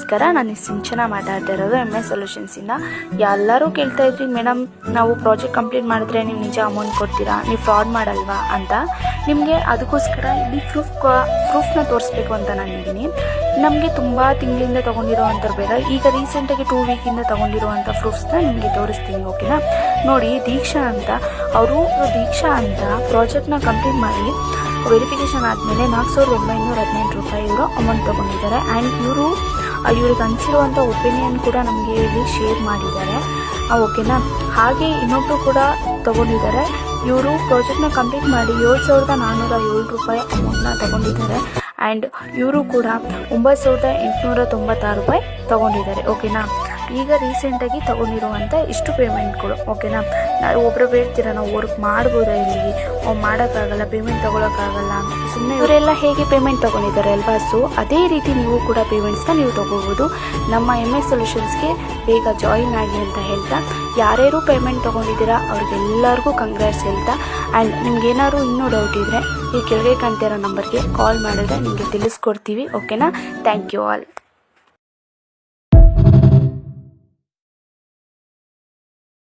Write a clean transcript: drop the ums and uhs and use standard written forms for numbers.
ನಮಸ್ಕಾರ, ನಾನು ಸಿಂಚನ ಮಾತಾಡ್ತಾ ಇರೋದು MS ಸೊಲ್ಯೂಷನ್ಸಿಂದ. ಎಲ್ಲರೂ ಕೇಳ್ತಾ ಇದ್ರಿ, ಮೇಡಮ್ ನಾವು ಪ್ರಾಜೆಕ್ಟ್ ಕಂಪ್ಲೀಟ್ ಮಾಡಿದ್ರೆ ನೀವು ನಿಜ ಅಮೌಂಟ್ ಕೊಡ್ತೀರಾ, ನೀವು ಫ್ರಾಡ್ ಮಾಡಲ್ವಾ ಅಂತ. ನಿಮಗೆ ಅದಕ್ಕೋಸ್ಕರ ಇಲ್ಲಿ ಪ್ರೂಫ್ನ ತೋರಿಸ್ಬೇಕು ಅಂತ ನಾನಿದ್ದೀನಿ. ನಮಗೆ ತುಂಬ ತಿಂಗಳಿಂದ ತೊಗೊಂಡಿರೋವಂಥವ್ರು ಬೇಡ, ಈಗ ರೀಸೆಂಟಾಗಿ 2 ವೀಕಿಂದ ತೊಗೊಂಡಿರುವಂಥ ಪ್ರೂಫ್ಸ್ನ ನಿಮಗೆ ತೋರಿಸ್ತೀನಿ, ಓಕೆನಾ. ನೋಡಿ, ದೀಕ್ಷಾ ಅಂತ ಪ್ರಾಜೆಕ್ಟ್ನ ಕಂಪ್ಲೀಟ್ ಮಾಡಿ ವೆರಿಫಿಕೇಷನ್ ಆದಮೇಲೆ 4,918 ರೂಪಾಯಿ ಇವರು ಅಮೌಂಟ್ ತೊಗೊಂಡಿದ್ದಾರೆ. ಆ್ಯಂಡ್ ಇವ್ರಿಗೆ ಅನಿಸಿರುವಂಥ ಒಪಿನಿಯನ್ ಕೂಡ ನಮಗೆ ಇಲ್ಲಿ ಶೇರ್ ಮಾಡಿದ್ದಾರೆ, ಓಕೆನಾ. ಹಾಗೆ ಇನ್ನೊಬ್ಬರು ಕೂಡ ತೊಗೊಂಡಿದ್ದಾರೆ. ಇವರು ಪ್ರಾಜೆಕ್ಟ್ನ ಕಂಪ್ಲೀಟ್ ಮಾಡಿ 7,407 ರೂಪಾಯಿ ಅಮೌಂಟ್ನ ತೊಗೊಂಡಿದ್ದಾರೆ. ಆ್ಯಂಡ್ ಇವರು ಕೂಡ 9,896 ರೂಪಾಯಿ ತೊಗೊಂಡಿದ್ದಾರೆ, ಓಕೆನಾ. ಈಗ ರೀಸೆಂಟಾಗಿ ತೊಗೊಂಡಿರುವಂಥ ಇಷ್ಟು ಪೇಮೆಂಟ್ಗಳು, ಓಕೆನಾ. ಒಬ್ಬರು ಹೇಳ್ತೀರ, ನಾವು ವರ್ಕ್ ಮಾಡ್ಬೋದಾ, ಇಲ್ಲಿ ಮಾಡೋಕ್ಕಾಗಲ್ಲ, ಪೇಮೆಂಟ್ ತೊಗೊಳಕ್ಕಾಗಲ್ಲ, ಸುಮ್ಮನೆ ಇವರೆಲ್ಲ ಹೇಗೆ ಪೇಮೆಂಟ್ ತೊಗೊಂಡಿದ್ದಾರೆ ಅಲ್ವಾ. ಸೊ ಅದೇ ರೀತಿ ನೀವು ಕೂಡ ಪೇಮೆಂಟ್ಸ್ನ ನೀವು ತೊಗೋಬೋದು. ನಮ್ಮ MS ಸೊಲ್ಯೂಷನ್ಸ್ಗೆ ಬೇಗ ಜಾಯಿನ್ ಆಗಿ ಅಂತ ಹೇಳ್ತಾ, ಯಾರ್ಯಾರು ಪೇಮೆಂಟ್ ತೊಗೊಂಡಿದ್ದೀರಾ ಅವ್ರಿಗೆಲ್ಲರಿಗೂ ಕಂಗ್ರಾಟ್ಸ್ ಹೇಳ್ತಾ. ಆ್ಯಂಡ್ ನಿಮ್ಗೇನಾದ್ರು ಇನ್ನೂ ಡೌಟ್ ಇದ್ದರೆ ಈ ಕೆಳಗೆ ಕಾಣ್ತಿರೋ ನಂಬರ್ಗೆ ಕಾಲ್ ಮಾಡಿದ್ರೆ ನಿಮಗೆ ತಿಳಿಸ್ಕೊಡ್ತೀವಿ, ಓಕೆನಾ. Thank you all.